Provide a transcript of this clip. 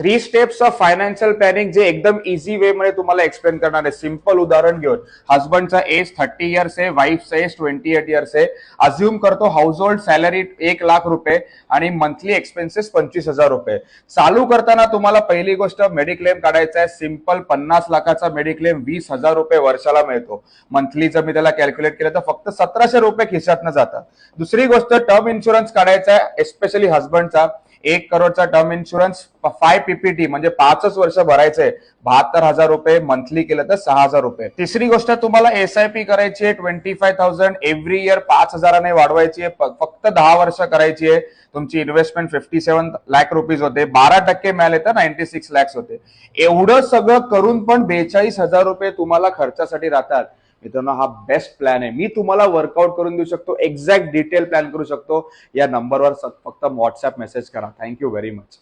3 steps of financial planning जे एकदम easy वे मध्ये तुम्हाला एक्सप्लेन करणार आहे. सिंपल उदाहरण घेऊन, हस्बंडचा एज 30 इयर्स आहे, वाईफचा एज 28 इयर्स आहे. अज्युम करतो हाऊस होल्ड सॅलरी 1,00,000 रुपये आणि मंथली एक्सपेन्सेस 25,000 रुपये. चालू करताना तुम्हाला पहिली गोष्ट मेडिक्लेम काढायचा आहे. सिंपल 50 लाखाचा मेडिक्लेम 20,000 रुपये वर्षाला मिळतो. मंथली जर मी त्याला कॅल्क्युलेट केलं तर फक्त 1,700 रुपये खिशातनं जातात. दुसरी गोष्ट टर्म इन्शुरन्स काढायचा आहे, एस्पेशली हस्बंडचा 1 करोडचा टर्म इन्शुरन्स 5 पीपीटी म्हणजे 5 वर्ष भरायचंय. 72,000 रुपये मंथली केलं तर 6,000 रुपये. तिसरी गोष्ट तुम्हाला एसआयपी करायची आहे 25,000 एव्हरी इयर 5,000ने वाढवायची आहे. फक्त 10 वर्ष करायची आहे. तुमची इन्व्हेस्टमेंट 57 लाख रुपीज होते, 12% मिळाले तर 96 लाख होते. एवढं सगळं करून पण 42,000 रुपये तुम्हाला खर्चासाठी राहतात. मित्रांनो, हा बेस्ट प्लॅन आहे. मी तुम्हाला वर्कआउट करून देऊ शकतो, एक्झॅक्ट डिटेल प्लॅन करू शकतो. या नंबरवर फक्त व्हॉट्सअप मेसेज करा. Thank you very much.